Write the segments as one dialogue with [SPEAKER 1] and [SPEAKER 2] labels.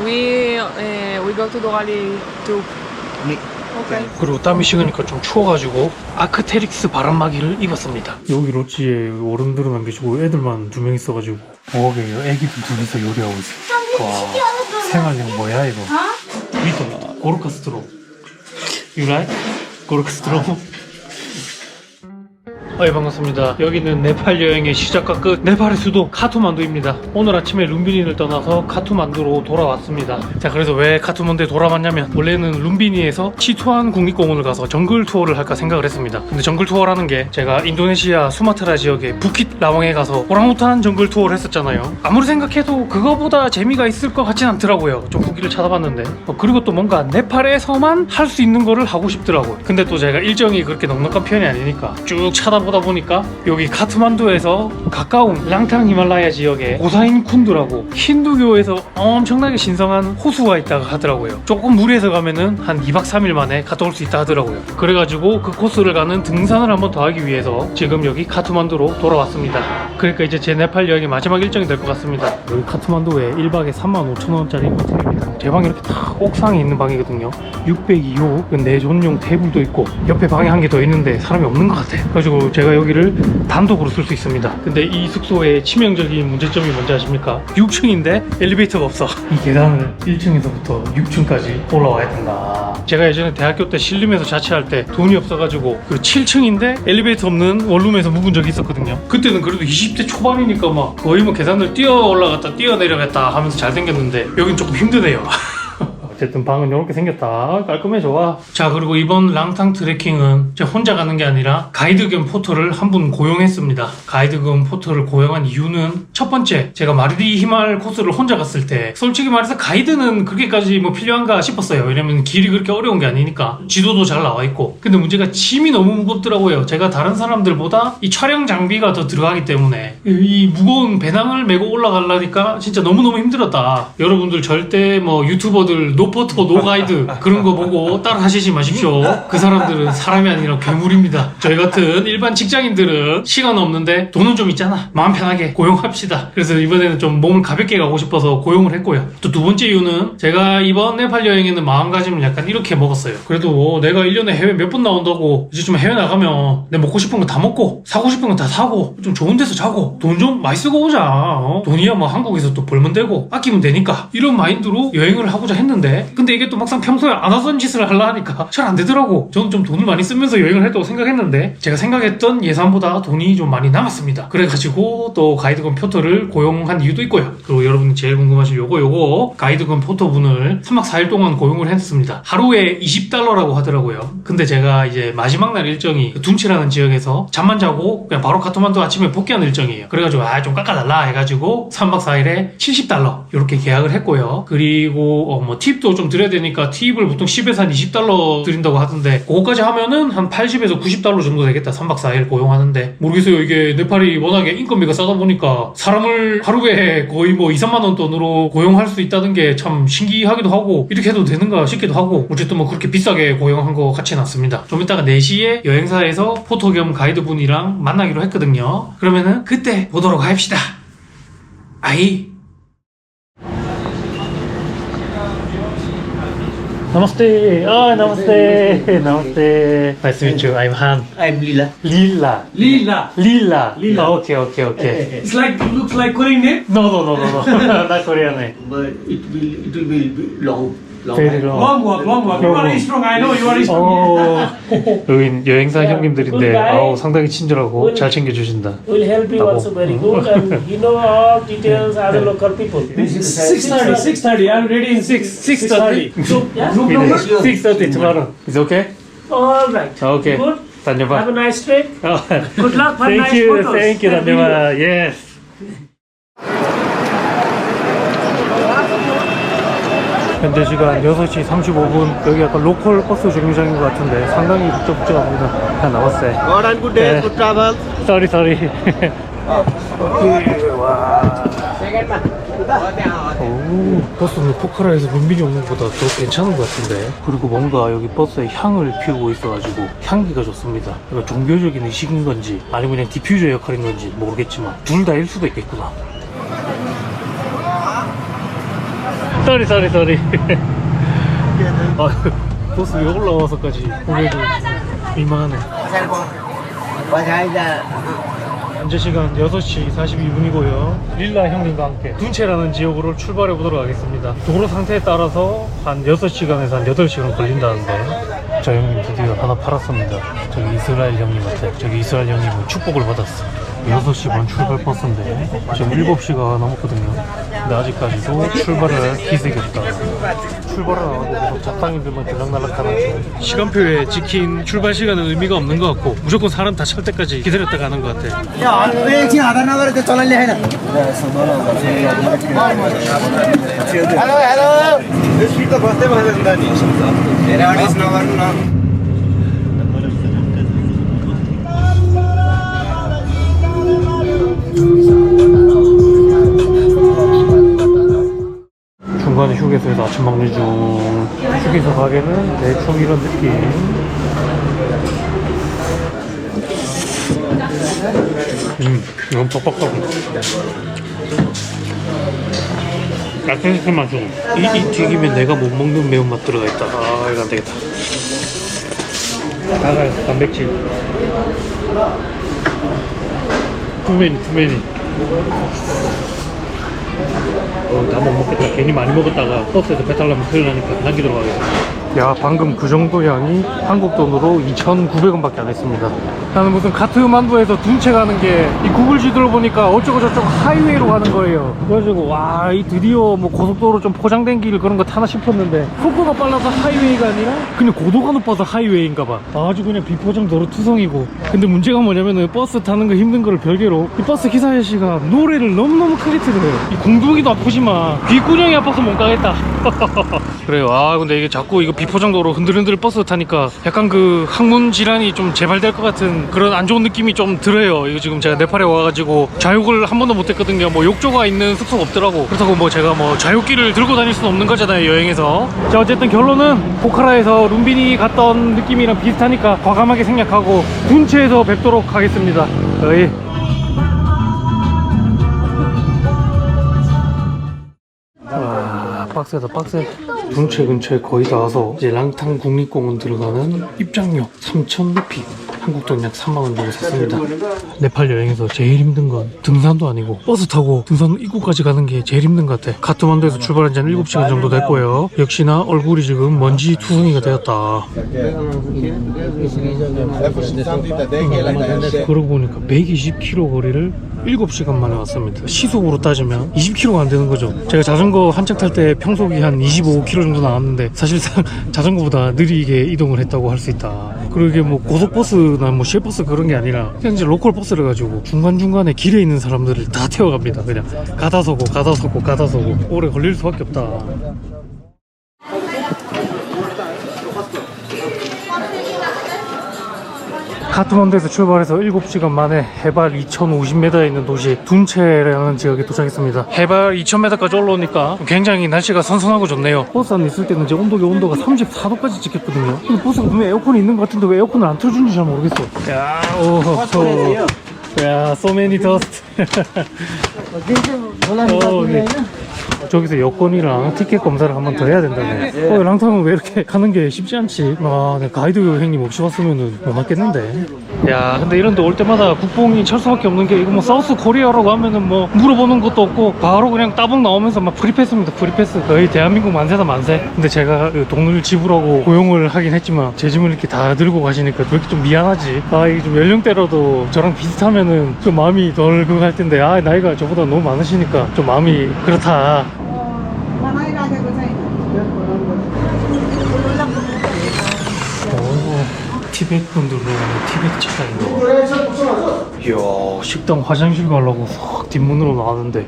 [SPEAKER 1] We go to Dorali too.
[SPEAKER 2] 네.
[SPEAKER 1] Okay.
[SPEAKER 3] 그리고 땀이 식으니까 좀 추워가지고 아크테릭스 바람막이를 입었습니다. 여기 롯지에 어른들은 안 계시고 애들만 2명 있어가지고 부엌에 애기들 둘이서 요리하고 있어. 와, 생활용 뭐야 이거? 미터 고르카스트로. You like? 고르카스트로? 예, 반갑습니다. 여기는 네팔 여행의 시작과 끝, 네팔의 수도 카투만두입니다. 오늘 아침에 룸비니를 떠나서 카투만두로 돌아왔습니다. 자, 그래서 왜 카투만두에 돌아왔냐면 원래는 룸비니에서 치투안 국립공원을 가서 정글 투어를 할까 생각을 했습니다. 근데 정글 투어라는 게 제가 인도네시아 수마트라 지역의 부킷 라왕에 가서 오랑우탄 정글 투어를 했었잖아요. 아무리 생각해도 그거보다 재미가 있을 것 같진 않더라고요. 좀 후기를 찾아봤는데 그리고 또 뭔가 네팔에서만 할 수 있는 거를 하고 싶더라고요. 근데 또 제가 일정이 그렇게 넉넉한 편이 아니니까 쭉 찾아보다 보니까 여기 카트만두에서 가까운 랑탕 히말라야 지역에 고사인 쿤두라고 힌두교에서 엄청나게 신성한 호수가 있다고 하더라고요. 조금 무리해서 가면은 한 2박 3일 만에 갔다 올 수 있다 하더라고요. 그래가지고 그 코스를 가는 등산을 한번 더 하기 위해서 지금 여기 카트만두로 돌아왔습니다. 그러니까 이제 제 네팔 여행의 마지막 일정이 될 것 같습니다. 여기 카트만두에 1박에 35,000원짜리 호텔입니다. 제 방이 이렇게 딱 옥상에 있는 방이거든요. 602호 내존용 테이블도 있고 옆에 방에 한 개 더 있는데 사람이 없는 것 같아. 그래가지고 제가 여기를 단독으로 쓸 수 있습니다. 근데 이 숙소의 치명적인 문제점이 뭔지 아십니까? 6층인데 엘리베이터가 없어. 이 계단을 1층에서부터 6층까지 올라와야 된다. 제가 예전에 대학교 때 신림에서 자취할 때 돈이 없어가지고 그 7층인데 엘리베이터 없는 원룸에서 묵은 적이 있었거든요. 그때는 그래도 20대 초반이니까 막 거의 뭐 계단을 뛰어 올라갔다 뛰어 내려갔다 하면서 잘생겼는데 여긴 조금 힘드네요. 어쨌든 방은 이렇게 생겼다. 깔끔해 좋아. 자, 그리고 이번 랑탕 트레킹은 제가 혼자 가는 게 아니라 가이드 겸 포터를 한 분 고용했습니다. 가이드 겸 포터를 고용한 이유는 첫 번째, 제가 마르디 히말 코스를 혼자 갔을 때 솔직히 말해서 가이드는 그렇게까지 뭐 필요한가 싶었어요. 왜냐면 길이 그렇게 어려운 게 아니니까 지도도 잘 나와 있고. 근데 문제가 짐이 너무 무겁더라고요. 제가 다른 사람들보다 이 촬영 장비가 더 들어가기 때문에 이 무거운 배낭을 메고 올라가려니까 진짜 너무너무 힘들었다. 여러분들 절대 뭐 유튜버들 노포터 노가이드 그런 거 보고 따라 하시지 마십시오. 그 사람들은 사람이 아니라 괴물입니다. 저희 같은 일반 직장인들은 시간 없는데 돈은 좀 있잖아. 마음 편하게 고용합시다. 그래서 이번에는 좀 몸을 가볍게 가고 싶어서 고용을 했고요. 또 두 번째 이유는 제가 이번 네팔 여행에는 마음가짐을 약간 이렇게 먹었어요. 그래도 내가 1년에 해외 몇 번 나온다고 이제 좀 해외 나가면 내 먹고 싶은 거 다 먹고 사고 싶은 거 다 사고 좀 좋은 데서 자고 돈 좀 많이 쓰고 오자. 돈이야 뭐 한국에서 또 벌면 되고 아끼면 되니까 이런 마인드로 여행을 하고자 했는데 근데 이게 또 막상 평소에 안 하던 짓을 하려 하니까 잘 안 되더라고. 저는 좀 돈을 많이 쓰면서 여행을 했다고 생각했는데 제가 생각했던 예산보다 돈이 좀 많이 남았습니다. 그래가지고 또 가이드건 포터를 고용한 이유도 있고요. 그리고 여러분이 제일 궁금하신 요거 가이드건 포터분을 3박 4일 동안 고용을 했습니다. 하루에 $20라고 하더라고요. 근데 제가 이제 마지막 날 일정이 둠치라는 지역에서 잠만 자고 그냥 바로 카트만두 아침에 복귀하는 일정이에요. 그래가지고 좀 깎아달라 해가지고 3박 4일에 $70 이렇게 계약을 했고요. 그리고 뭐 팁도 좀 드려야 되니까 팁을 보통 10에서 한 $20 드린다고 하던데 그거까지 하면은 한 80에서 $90 정도 되겠다. 3박 4일 고용하는데 모르겠어요. 이게 네팔이 워낙에 인건비가 싸다 보니까 사람을 하루에 거의 뭐 2, 3만 원 돈으로 고용할 수 있다는 게 참 신기하기도 하고 이렇게 해도 되는가 싶기도 하고 어쨌든 뭐 그렇게 비싸게 고용한 것 같지는 않습니다. 좀 이따가 4시에 여행사에서 포토 겸 가이드분이랑 만나기로 했거든요. 그러면은 그때 보도록 합시다. 아이 Namaste. Oh, namaste. Namaste. Nice to meet you. I'm Han.
[SPEAKER 2] I'm Lila.
[SPEAKER 3] Lila.
[SPEAKER 4] Lila.
[SPEAKER 3] Lila.
[SPEAKER 4] Lila.
[SPEAKER 3] Okay.
[SPEAKER 4] It's like looks like Korean name.
[SPEAKER 3] No. Not Korean name.
[SPEAKER 2] But it will be long.
[SPEAKER 3] Very long.
[SPEAKER 4] Long walk. You are very strong. I know you are strong.
[SPEAKER 3] 여긴 여행사 형님들인데 아우 상당히 친절하고 잘 챙겨주신다.
[SPEAKER 5] Will help you also very good and he know all details as a local people.
[SPEAKER 4] 6:30. I'm ready in 6:30.
[SPEAKER 5] So, yeah?
[SPEAKER 4] Room number?
[SPEAKER 3] 6:30 tomorrow. Is okay?
[SPEAKER 5] All right.
[SPEAKER 3] Okay.
[SPEAKER 5] Good. Have a
[SPEAKER 3] 다녀봐.
[SPEAKER 5] nice trip. Good luck for
[SPEAKER 3] Thank
[SPEAKER 5] nice
[SPEAKER 3] you.
[SPEAKER 5] photos.
[SPEAKER 3] Thank you.
[SPEAKER 5] and videos.
[SPEAKER 3] 다녀봐. Yes. 현재 시간 6시 35분. 여기 약간 로컬 버스 정류장인 것 같은데 상당히 북적북적합니다. 다 나왔어요.
[SPEAKER 2] God and good day, good travel.
[SPEAKER 3] Sorry. 와. 오, 버스는 포카라에서 룸비니 오는 것보다 더 괜찮은 것 같은데. 그리고 뭔가 여기 버스에 향을 피우고 있어가지고 향기가 좋습니다. 그러니까 종교적인 의식인 건지 아니면 그냥 디퓨저 역할인 건지 모르겠지만 둘 다일 수도 있겠구나. 쏘리. 아, 버스 왜 올라와서까지 고개도 민망하네. 현재 시간 6시 42분이고요. 릴라 형님과 함께 둔체라는 지역으로 출발해 보도록 하겠습니다. 도로 상태에 따라서 한 6시간에서 한 8시간 걸린다는데 저 형님 드디어 하나 팔았습니다. 저기 이스라엘 형님한테. 저기 이스라엘 형님은 축복을 받았어. 6시 반 출발 버스인데 지금 7시가 넘었거든요. 근데 아직까지도 출발을 할 기색이 없다. 출발을 안 하고 계속 잡탕인들만 들락날락하는 시간표에 찍힌 출발 시간은 의미가 없는 것 같고 무조건 사람 다 찰 때까지 기다렸다 가는 것 같아. 중간에 휴게소에서 아침 먹는 중. 휴게소 가게는 대충 이런 느낌. 너무 뻑뻑하고 야채스만 좀. 이 튀김에 내가 못 먹는 매운맛 들어가 있다. 아, 이거 안 되겠다. 나가요. 단백질. 투메니. 다 못 먹겠다. 괜히 많이 먹었다가 버스에서 배탈 나면 큰일 나니까 남기도록 하겠습니다. 야, 방금 그 정도 양이 한국 돈으로 2,900원밖에 안 했습니다. 나는 무슨 카트만두에서 둔체 가는 게 이 구글 지도를 보니까 어쩌고저쩌고 하이웨이로 가는 거예요. 그래가지고 와, 이 드디어 뭐 고속도로 좀 포장된 길 그런 거 타나 싶었는데 속도가 빨라서 하이웨이가 아니라 그냥 고도가 높아서 하이웨이인가 봐. 아주 그냥 비포장 도로 투성이고. 근데 문제가 뭐냐면은 버스 타는 거 힘든 거를 별개로 이 버스 기사 아저씨가 노래를 너무너무 크게 틀어요. 이 공두기도 아프지만 귓구녕이 아파서 못 가겠다. 그래요. 아, 근데 이게 자꾸 이거 비포장도로 흔들흔들 버스 타니까 약간 그 항문 질환이 좀 재발될 것 같은 그런 안 좋은 느낌이 좀 들어요. 이거 지금 제가 네팔에 와가지고 좌욕을 한 번도 못했거든요. 뭐 욕조가 있는 숙소가 없더라고. 그렇다고 뭐 제가 뭐 좌욕기를 들고 다닐 수는 없는 거잖아요, 여행에서. 자, 어쨌든 결론은 포카라에서 룸비니 갔던 느낌이랑 비슷하니까 과감하게 생략하고 둔체에서 뵙도록 하겠습니다. 어이. 빡세다 빡세. 둔체 근처에 거의 다 와서 이제 랑탕 국립공원 들어가는 입장료 3,000루피, 한국 돈 약 3만원 주고 샀습니다. 네팔 여행에서 제일 힘든 건 등산도 아니고 버스 타고 등산 입구까지 가는 게 제일 힘든 것 같아. 카트만두에서 출발한 지 한 7시간 정도 됐고요. 역시나 얼굴이 지금 먼지 투성이가 되었다. 그러고 보니까 120km 거리를 7시간 만에 왔습니다. 시속으로 따지면 20km가 안 되는 거죠. 제가 자전거 한창 탈 때 평속이 한 25km 정도 나왔는데 사실상 자전거보다 느리게 이동을 했다고 할 수 있다. 그리고 이게 뭐 고속버스나 뭐 시외버스 그런 게 아니라 그냥 이제 로컬 버스를 가지고 중간중간에 길에 있는 사람들을 다 태워갑니다. 그냥 가다 서고 오래 걸릴 수밖에 없다. 카트만두에서 출발해서 7시간 만에 해발 2050m에 있는 도시 둔체라는 지역에 도착했습니다. 해발 2000m까지 올라오니까 굉장히 날씨가 선선하고 좋네요. 버스 안에 있을 때는 제 온도가 34도까지 찍혔거든요. 근데 버스가 분명 에어컨이 있는 것 같은데 왜 에어컨을 안 틀어주는지 잘 모르겠어. 야, 야, so many dust. 네. 저기서 여권이랑 티켓 검사를 한번 더 해야 된다네. 랑탕은 왜 이렇게 가는 게 쉽지 않지? 아, 네, 가이드 형님 없이 왔으면 못 왔겠는데. 야, 근데 이런데 올 때마다 국뽕이 찰 수밖에 없는 게 이거 뭐 사우스 코리아라고 하면은 뭐 물어보는 것도 없고 바로 그냥 따봉 나오면서 막 프리패스입니다. 프리패스. 거의 대한민국 만세다 만세. 근데 제가 돈을 지불하고 고용을 하긴 했지만 제 짐을 이렇게 다 들고 가시니까 왜 이렇게 좀 미안하지? 아, 이게 좀 연령대라도 저랑 비슷하면은 좀 마음이 덜 그거 할 텐데, 아, 나이가 저보다 너무 많으시니까 좀 마음이 그렇다. 티벳 분들로 가는 티벳 식당인가. 이야, 식당 화장실 가려고 싹 뒷문으로 나왔는데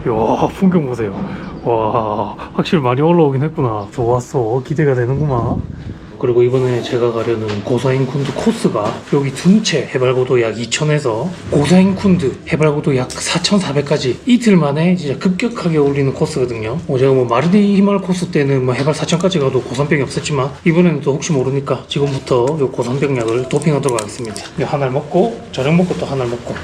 [SPEAKER 3] 이야, 풍경 보세요. 와, 확실히 많이 올라오긴 했구나. 좋았어. 기대가 되는구만. 그리고 이번에 제가 가려는 고사인쿤드 코스가 여기 둔체 해발고도 약 2000에서 고사인쿤드 해발고도 약 4400까지 이틀 만에 진짜 급격하게 올리는 코스거든요. 제가 뭐 마르디 히말 코스 때는 뭐 해발 4000까지 가도 고산병이 없었지만 이번에는 또 혹시 모르니까 지금부터 요 고산병약을 도핑하도록 하겠습니다. 하나를 먹고 저녁 먹고 또 하나를 먹고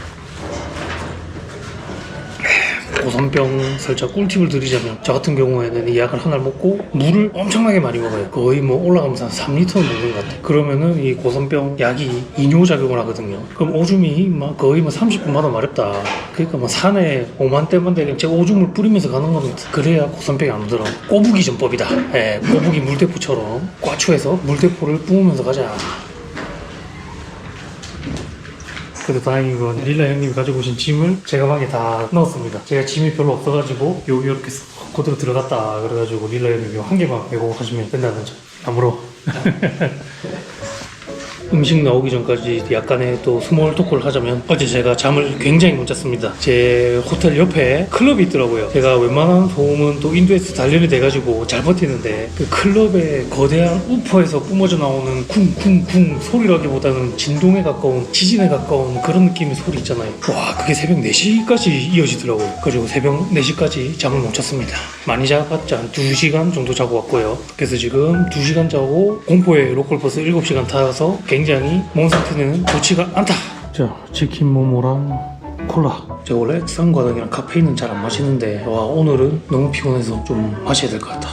[SPEAKER 3] 고산병 살짝 꿀팁을 드리자면 저 같은 경우에는 이 약을 하나를 먹고 물을 엄청나게 많이 먹어요. 거의 뭐 올라가면서 한 3리터는 먹는 것 같아요. 그러면은 이 고산병 약이 이뇨작용을 하거든요. 그럼 오줌이 막 거의 뭐 30분마다 마렵다. 그러니까 뭐 산에 오만때만 되게 제가 오줌을 뿌리면서 가는 겁니다. 그래야 고산병이 안 들어. 꼬부기 전법이다. 예, 꼬부기 물대포처럼 꽈추에서 물대포를 뿜으면서 가자. 그래도 다행인 건 릴라 형님이 가지고 오신 짐을 제 가방에 다 넣었습니다. 제가 짐이 별로 없어가지고 여기 이렇게 그대로 들어갔다 그래가지고 릴라 형님이 한 개만 메고 가시면 된다는 점. 아무로 음식 나오기 전까지 약간의 또 스몰 토크를 하자면 어제 제가 잠을 굉장히 못 잤습니다. 제 호텔 옆에 클럽이 있더라고요. 제가 웬만한 소음은 또 인도에서 단련이 돼가지고 잘 버티는데 그 클럽의 거대한 우퍼에서 뿜어져 나오는 쿵쿵쿵 소리라기보다는 진동에 가까운 지진에 가까운 그런 느낌의 소리 있잖아요. 와, 그게 새벽 4시까지 이어지더라고요. 그리고 새벽 4시까지 잠을 못 잤습니다. 많이 자봤자 한 2시간 정도 자고 왔고요. 그래서 지금 2시간 자고 공포의 로컬버스 7시간 타서 굉장히 몸 상태는 좋지가 않다. 자, 치킨 모모랑 콜라. 제가 원래 쌍과당이랑 카페인은 잘 안 마시는데 와, 오늘은 너무 피곤해서 좀 마셔야 될 것 같다.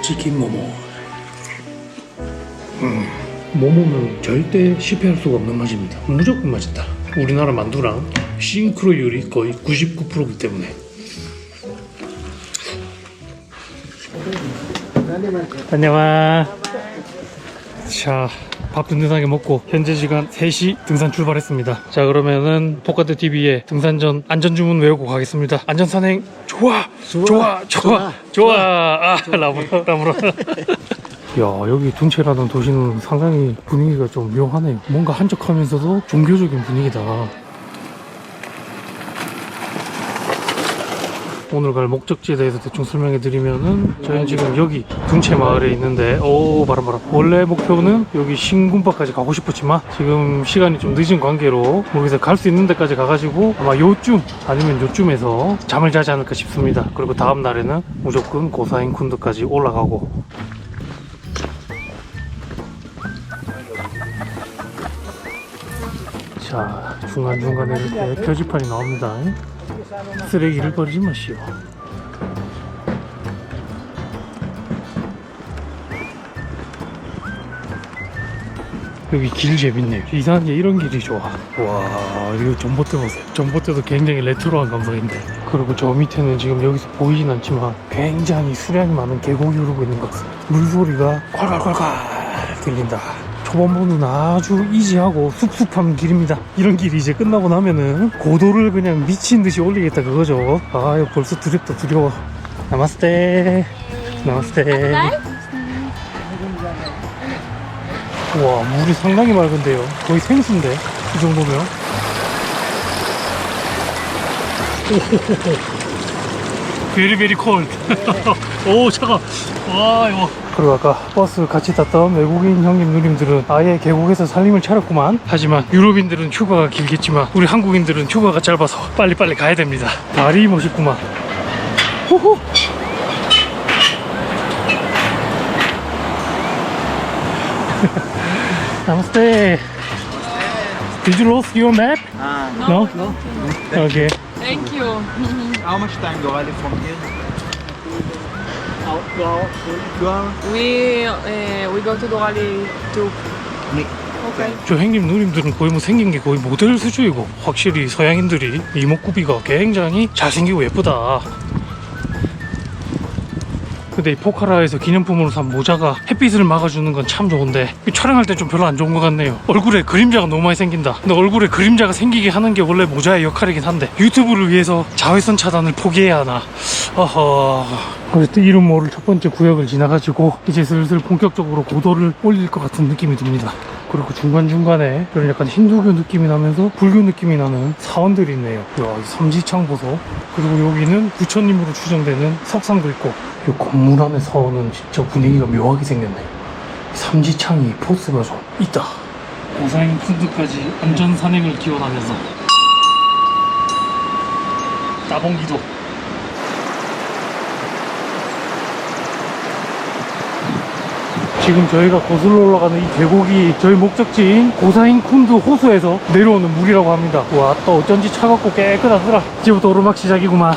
[SPEAKER 3] 치킨 모모. 모모는 절대 실패할 수가 없는 맛입니다. 무조건 맛있다. 우리나라 만두랑 싱크로율이 거의 99%이기 때문에. 안녕하. 자, 밥 든든하게 먹고 현재 시간 3시 등산 출발했습니다. 자, 그러면은 포카드 TV에 등산전 안전주문 외우고 가겠습니다. 안전산행 좋아. 아, 라무라. 야, 여기 둔체라는 도시는 상당히 분위기가 좀 묘하네요. 뭔가 한적하면서도 종교적인 분위기다. 오늘 갈 목적지에 대해서 대충 설명해 드리면은 저희는 지금 여기 둔체 마을에 있는데 바람 원래 목표는 여기 신군바까지 가고 싶었지만 지금 시간이 좀 늦은 관계로 여기서 갈 수 있는 데까지 가가지고 아마 요쯤 아니면 요쯤에서 잠을 자지 않을까 싶습니다. 그리고 다음 날에는 무조건 고사인 쿤드까지 올라가고. 자, 중간중간에 이렇게 표지판이 나옵니다. 쓰레기를 버리지 마시오. 여기 길 재밌네요. 이상한 게 이런 길이 좋아. 와, 이거 전봇대 보세요. 전봇대도 굉장히 레트로한 감성인데. 그리고 저 밑에는 지금 여기서 보이진 않지만 굉장히 수량이 많은 계곡이 흐르고 있는 것 같습니다. 물소리가 콸콸콸콸 들린다. 초반부는 아주 이지하고 숲숲한 길입니다. 이런 길이 이제 끝나고 나면은 고도를 그냥 미친 듯이 올리겠다 그거죠. 아, 벌써 두렵다, 두려워. 나마스테. 나마스테. 와, 물이 상당히 맑은데요. 거의 생수인데, 이 정도면. Very very cold. 오, 차가. 와, 이거. 그리고 아까 버스 같이 탔던 외국인 형님 누님들은 아예 계곡에서 살림을 차렸구만. 하지만 유럽인들은 휴가가 길겠지만 우리 한국인들은 휴가가 짧아서 빨리빨리 가야 됩니다. 다리 멋있구만. 호호. Namaste. Did you lose your map? No. Okay.
[SPEAKER 1] Thank you.
[SPEAKER 2] How much time do I live from here?
[SPEAKER 1] We go to Dogali to. Okay.
[SPEAKER 3] 저 형님 누님들은 거의 뭐 생긴 게 거의 모델 수준이고 확실히 서양인들이 이목구비가 굉장히 잘생기고 예쁘다. 근데 이 포카라에서 기념품으로 산 모자가 햇빛을 막아주는 건 참 좋은데 촬영할 때 좀 별로 안 좋은 것 같네요. 얼굴에 그림자가 너무 많이 생긴다. 근데 얼굴에 그림자가 생기게 하는 게 원래 모자의 역할이긴 한데 유튜브를 위해서 자외선 차단을 포기해야 하나. 어허. 그래서 이름 모를 첫 번째 구역을 지나가지고 이제 슬슬 본격적으로 고도를 올릴 것 같은 느낌이 듭니다. 그리고 중간중간에 이런 약간 힌두교 느낌이 나면서 불교 느낌이 나는 사원들이 있네요. 이야, 삼지창 보소. 그리고 여기는 부처님으로 추정되는 석상도 있고, 이 건물 안에 사원은 진짜 분위기가 묘하게 생겼네. 삼지창이 포스가 좀 있다. 고사인 쿤드까지 안전 산행을 기원하면서 따봉기도. 지금 저희가 거슬러 올라가는 이 계곡이 저희 목적지인 고사인 쿤두 호수에서 내려오는 물이라고 합니다. 와, 또 어쩐지 차갑고 깨끗하더라. 이제부터 오르막 시작이구만.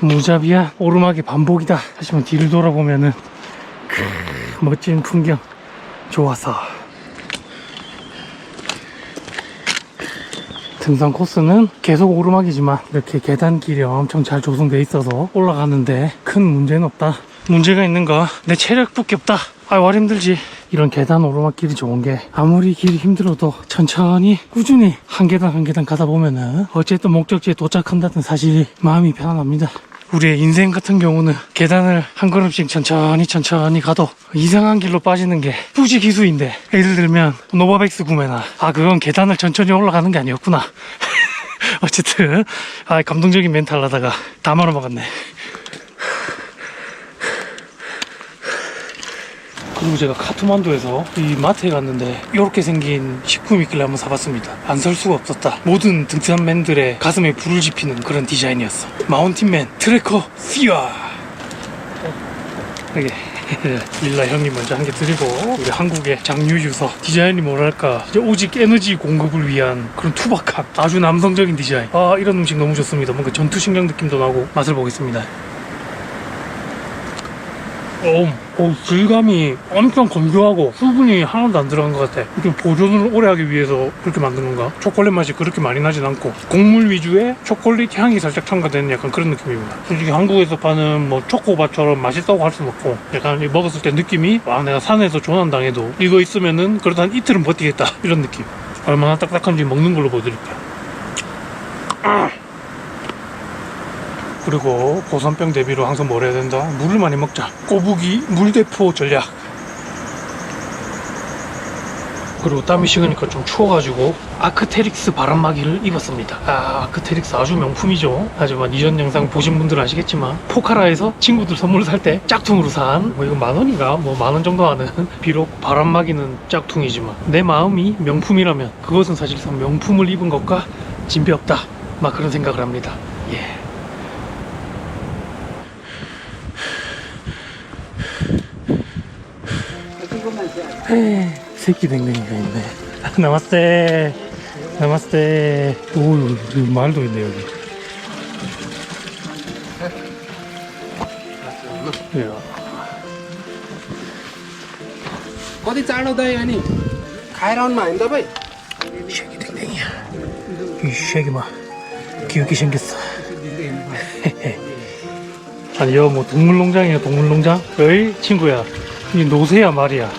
[SPEAKER 3] 무자비한 오르막의 반복이다 하시면 뒤를 돌아보면은 멋진 풍경 좋아서. 등산 코스는 계속 오르막이지만 이렇게 계단길이 엄청 잘 조성되어 있어서 올라가는데 큰 문제는 없다. 문제가 있는가? 내 체력밖에 없다. 와 힘들지. 이런 계단 오르막길이 좋은 게 아무리 길이 힘들어도 천천히 꾸준히 한 계단 한 계단 가다 보면은 어쨌든 목적지에 도착한다는 사실이 마음이 편안합니다. 우리의 인생 같은 경우는 계단을 한 걸음씩 천천히 가도 이상한 길로 빠지는 게 뿌지 기수인데, 예를 들면 노바백스 구매나 그건 계단을 천천히 올라가는 게 아니었구나. 어쨌든 감동적인 멘탈 하다가 다 말아먹었네. 그리고 제가 카트만두에서 이 마트에 갔는데 이렇게 생긴 식품이 있길래 한번 사봤습니다. 안 살 수가 없었다. 모든 등산맨들의 가슴에 불을 지피는 그런 디자인이었어. 마운틴맨 트래커 피어. 이게 릴라 형님 먼저 한 개 드리고, 우리 한국의 장유유서 디자인이 뭐랄까 이제 오직 에너지 공급을 위한 그런 투박한 아주 남성적인 디자인. 이런 음식 너무 좋습니다. 뭔가 전투식량 느낌도 나고. 맛을 보겠습니다. 질감이 엄청 건조하고 수분이 하나도 안 들어간 것 같아. 좀 보존을 오래 하기 위해서 그렇게 만든 건가? 초콜릿 맛이 그렇게 많이 나진 않고 곡물 위주의 초콜릿 향이 살짝 첨가되는 약간 그런 느낌입니다. 솔직히 한국에서 파는 뭐 초코바처럼 맛있다고 할 수는 없고, 약간 먹었을 때 느낌이 내가 산에서 조난당해도 이거 있으면은 그래도 한 이틀은 버티겠다 이런 느낌. 얼마나 딱딱한지 먹는 걸로 보여드릴게요. 그리고 고산병 대비로 항상 뭘 해야 된다? 물을 많이 먹자. 꼬부기 물대포 전략. 그리고 땀이 식으니까 좀 추워가지고 아크테릭스 바람막이를 입었습니다. 아크테릭스 아주 명품이죠. 하지만 이전 영상 보신 분들은 아시겠지만 포카라에서 친구들 선물 살 때 짝퉁으로 산, 이거 10,000원인가? 10,000원 정도 하는 비록 바람막이는 짝퉁이지만 내 마음이 명품이라면 그것은 사실상 명품을 입은 것과 진배 없다, 막 그런 생각을 합니다. 예. 새끼 댕댕이가 있네. 나마스테. 오, 여기 말도 있네 여기. 이야.
[SPEAKER 1] कति चाँडो दाइ अनि खाएर आउनुमा होइन तपाईँ?
[SPEAKER 3] 새끼 댕댕이야. 이 새끼 막 귀엽게 생겼어. 아니 여기 뭐 동물농장이야, 동물농장? 어이 친구야, 이 노새야 말이야.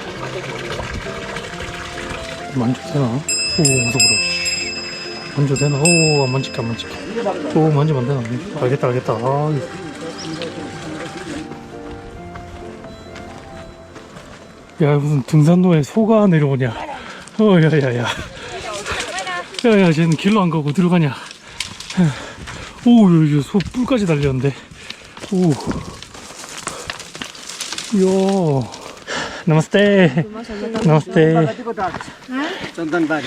[SPEAKER 3] 만져도 되나? 오, 무서워라. 만져도 되나? 오, 안 만질게. 오, 만지면 안 되나? 알겠다. 야, 무슨 등산로에 소가 내려오냐? 야야, 쟤는 길로 안 가고 들어가냐? 오, 여기 소 뿔까지 달렸는데. 오, 이야. Namaste.
[SPEAKER 1] चन्दनबारी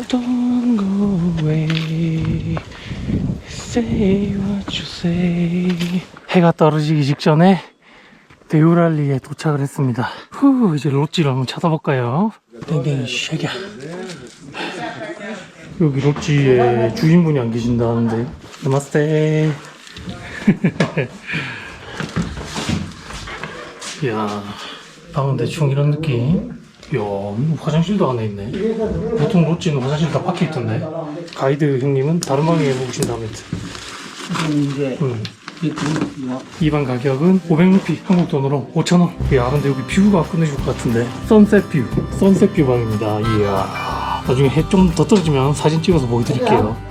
[SPEAKER 3] Don't go away. Say what you say. 해가 떨어지기 직전에 데우랄리에 도착을 했습니다. 이제 롯지를 한번 찾아볼까요? 땡땡이 쉐기야. 여기 롯지에 주인분이 안 계신다는데. 나마스테. 이야, 방은 대충 이런 느낌. 이야, 화장실도 안에 있네. 보통 롯지는 화장실 다 박혀 있던데. 가이드 형님은 다른 방에 묵으신다면서. 이 방 가격은 500루피, 한국 돈으로 5,000원. 이야, 근데 여기 뷰가 끝내줄 것 같은데. 선셋 뷰 방입니다. 이야, 나중에 해 좀 더 떨어지면 사진 찍어서 보여드릴게요.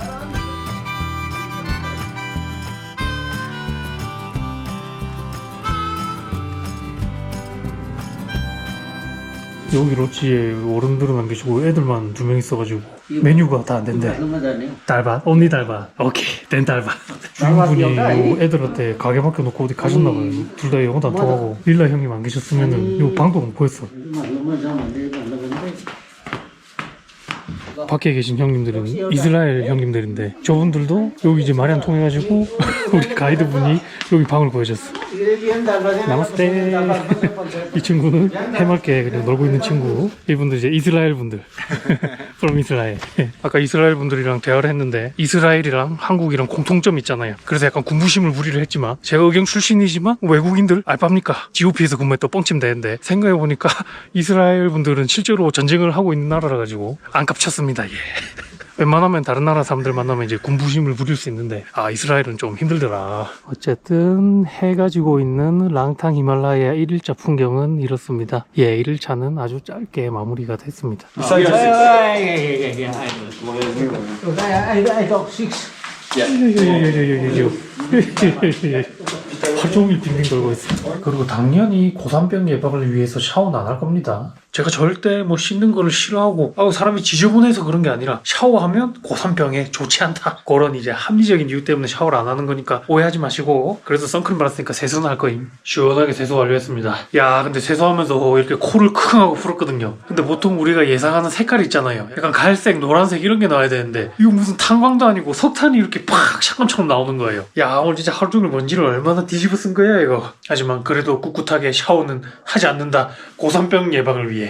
[SPEAKER 3] 여기 롯지에 어른들은 안 계시고 애들만 2명 있어가지고 메뉴가 다 안 된대. 달밭? 언니 달밭. 오케이, 된 달밭. 주인분이 요 애들한테 가게 맡겨놓고 어디 가셨나봐요. 둘 다 영어도 안 통하고. 릴라 형님 안 계셨으면은 요 방도 못 보였어. 밖에 계신 형님들은 이스라엘 형님들인데 저분들도 여기 이제 말이 안 통해가지고 우리 가이드분이 여기 방을 보여줬어. 나마스테. 이 친구는 해맑게 그냥 놀고 있는 친구. 이분들 이제 이스라엘 분들. from 이스라엘. 아까 이스라엘 분들이랑 대화를 했는데 이스라엘이랑 한국이랑 공통점이 있잖아요. 그래서 약간 군부심을 무리를 했지만 제가 의경 출신이지만 외국인들 알바입니까? GOP에서 근무했던 뻥침 대회인데 생각해보니까 이스라엘 분들은 실제로 전쟁을 하고 있는 나라라 가지고 안 깝쳤습니다. 예. 웬만하면 다른 나라 사람들 만나면 이제 군부심을 부릴 수 있는데 이스라엘은 좀 힘들더라. 어쨌든 해가 지고 있는 랑탕 히말라야 1일차 풍경은 이렇습니다. 예, 1일차는 아주 짧게 마무리가 됐습니다. 하루 종일 빙빙 돌고 있어. 그리고 당연히 고산병 예방을 위해서 샤워는 안 할 겁니다. 제가 절대 뭐 씻는 거를 싫어하고 사람이 지저분해서 그런 게 아니라 샤워하면 고산병에 좋지 않다. 그런 이제 합리적인 이유 때문에 샤워를 안 하는 거니까 오해하지 마시고. 그래서 선크림 발랐으니까 세수는 할 거임. 시원하게 세수 완료했습니다. 야, 근데 세수하면서 이렇게 코를 킁 하고 풀었거든요. 근데 보통 우리가 예상하는 색깔이 있잖아요. 약간 갈색, 노란색 이런 게 나와야 되는데 이거 무슨 탄광도 아니고 석탄이 이렇게 팍 샷건처럼 나오는 거예요. 야, 오늘 진짜 하루 종일 먼지를 얼마나 뒤집어 쓴 거야 이거. 하지만 그래도 꿋꿋하게 샤워는 하지 않는다. 고산병 예방을 위해.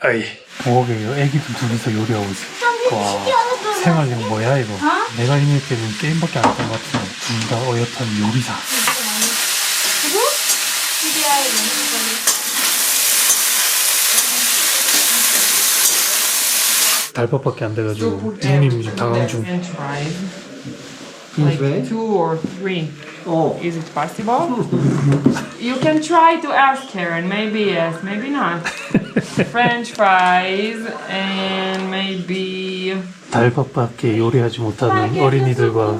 [SPEAKER 3] 아이. 오게요. 애기들 둘이서 요리하고 있어. 와, 생활력 뭐야 이거. 내가 이럴 때는 게임밖에 안 했던 것 같은데 둘 다 어엿한 요리사. 달밥밖에 안 돼가지고 형님 지금 당황 중.
[SPEAKER 1] Like 2 or 3. Oh. Is it possible? You can try to ask Karen. Maybe yes, maybe not. French fries and maybe.
[SPEAKER 3] 달밥밖에 요리하지 못하는 어린이들과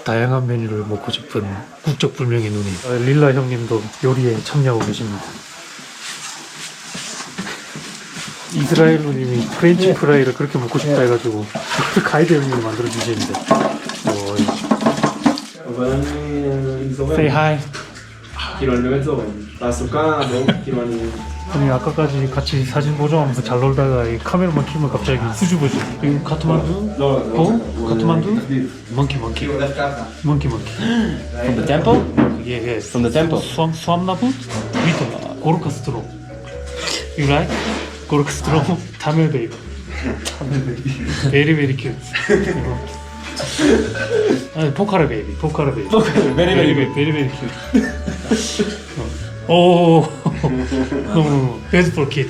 [SPEAKER 3] 다양한 메뉴를 먹고 싶은 국적불명의 누님. 릴라 형님도 요리에 참여하고 계십니다. 이스라엘 누님이 프렌치 프라이를 그렇게 먹고 싶다 해가지고 가이드 형님이 만들어 주시는데. Say hi. 아니 아까까지 같이 사진 보정하면서 잘 놀다가 이 카메라만 켜면 갑자기 수줍어져. 이거 카트만두? 카트만두? Monkey. From
[SPEAKER 6] the temple?
[SPEAKER 3] Yes.
[SPEAKER 6] From the temple?
[SPEAKER 3] 수암나부? 위터. 고르카스트로. You like? 고르카스트로? 타멜 베이비. Very cute. 아니 포카라 베이비. Very cute. 오, no, bad for kid.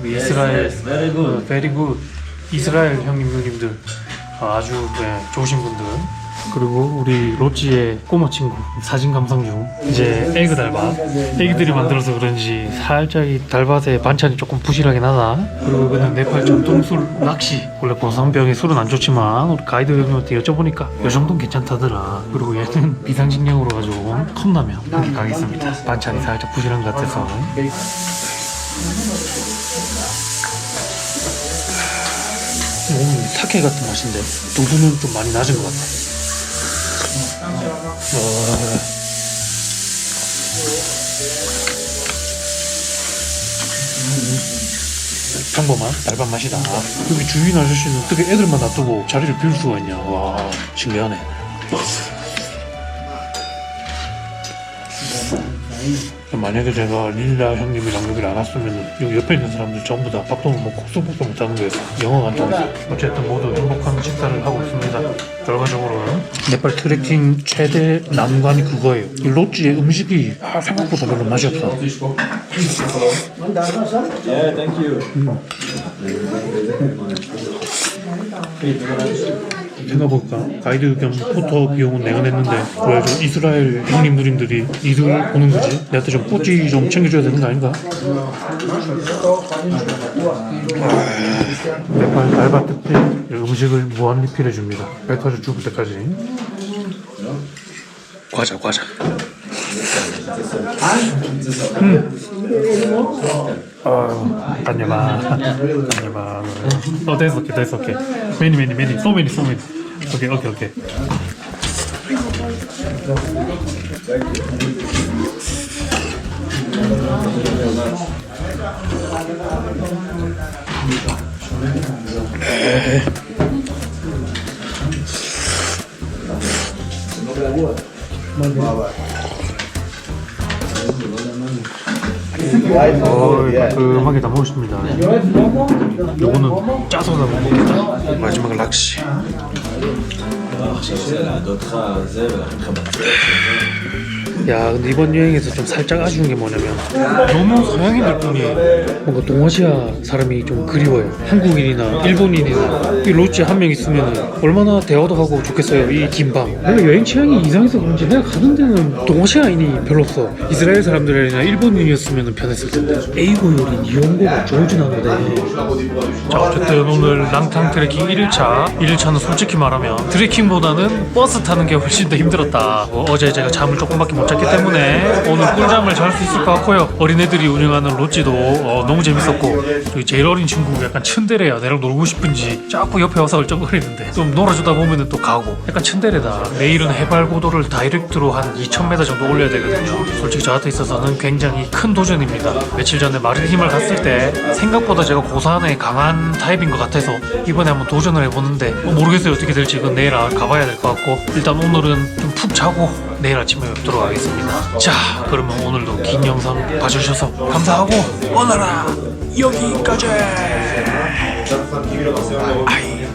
[SPEAKER 3] 이스라엘, very good. 이스라엘 형님 누님들 아주 좋으신 분들. 그리고 우리 로찌의 꼬마 친구 사진 감상 중. 이제 에그 달밭. 애기들이 만들어서 그런지 살짝 이 달밭에 반찬이 조금 부실하긴 하다. 그리고 이거는 네팔 전통술 낚시. 원래 고산병에 술은 안 좋지만 우리 가이드 형님한테 여쭤보니까 이 정도는 괜찮다더라. 그리고 얘는 비상식량으로 가져온 컵라면 한개 가겠습니다. 반찬이 살짝 부실한 것 같아서. 사케 같은 맛인데 도수는 좀 많이 낮은 것 같아. 평범한 달밥 맛이다. 여기 주인 아저씨는 어떻게 애들만 놔두고 자리를 비울 수가 있냐. 와, 신기하네. 만약에 제가 릴라 형님이랑 여기를 안 왔으면 여기 옆에 있는 사람들 전부 다 밥도 못 먹고 수박도 못 하는 거예요. 영어가 안 통해서. 어쨌든 모두 행복한 식사를 하고 있습니다. 결과적으로는 네팔 트레킹 최대 난관이 그거예요. 이 로찌의 음식이 생각보다 별로 맛이 없어.
[SPEAKER 2] Yeah, thank you.
[SPEAKER 3] 생각해볼까? 가이드 겸 포터 비용은 내가 냈는데 왜 저 이스라엘 형님 누님들이 이들 보는 거지? 내한테 좀 꼬치 좀 챙겨줘야 되는 거 아닌가? 네팔 달바 특집 음식을 무한 리필해줍니다. 배 터져 죽을 때까지. 과자 다녀봐. 됐어. Many. So many. Okay. 깔끔하게 다 먹었습니다. 요거는 짜서 다 먹습니다. 마지막 락시. 야, 근데 이번 여행에서 좀 살짝 아쉬운 게 뭐냐면 너무 서양인들 뿐이에요. 뭔가 동아시아 사람이 좀 그리워요. 한국인이나 일본인이나 이 로찌 한 명 있으면 얼마나 대화도 하고 좋겠어요. 이 긴 밤. 내가 여행 취향이 이상해서 그런지 내가 가는 데는 동아시아인이 별로 없어. 이스라엘 사람들이나 일본인이었으면 편했을 텐데. 에이고 요리 니온고가 좋진 않은데. 자, 어쨌든 오늘 랑탕 트레킹 1일차. 1일차는 솔직히 말하면 트레킹보다는 버스 타는 게 훨씬 더 힘들었다. 어제 제가 잠을 조금밖에 못 잤기 때문에 오늘 꿀잠을 잘 수 있을 것 같고요. 어린애들이 운영하는 로찌도 너무 재밌었고, 또 제일 어린 친구가 약간 츤데레야. 내랑 놀고 싶은지 자꾸 옆에 와서 얼쩡거리는데 좀 놀아주다 보면은 또 가고 약간 츤데레다. 내일은 해발 고도를 다이렉트로 한 2000m 정도 올려야 되거든요. 솔직히 저한테 있어서는 굉장히 큰 도전입니다. 며칠 전에 마르디힘을 갔을 때 생각보다 제가 고산에 강한 타입인 것 같아서 이번에 한번 도전을 해보는데 모르겠어요. 어떻게 될지. 이건 내일 가봐야 될 것 같고, 일단 오늘은 좀 푹 자고 내일 아침에 뵙도록 하겠습니다. 자, 그러면 오늘도 긴 영상 봐주셔서 감사하고 오늘은 여기까지. 아이.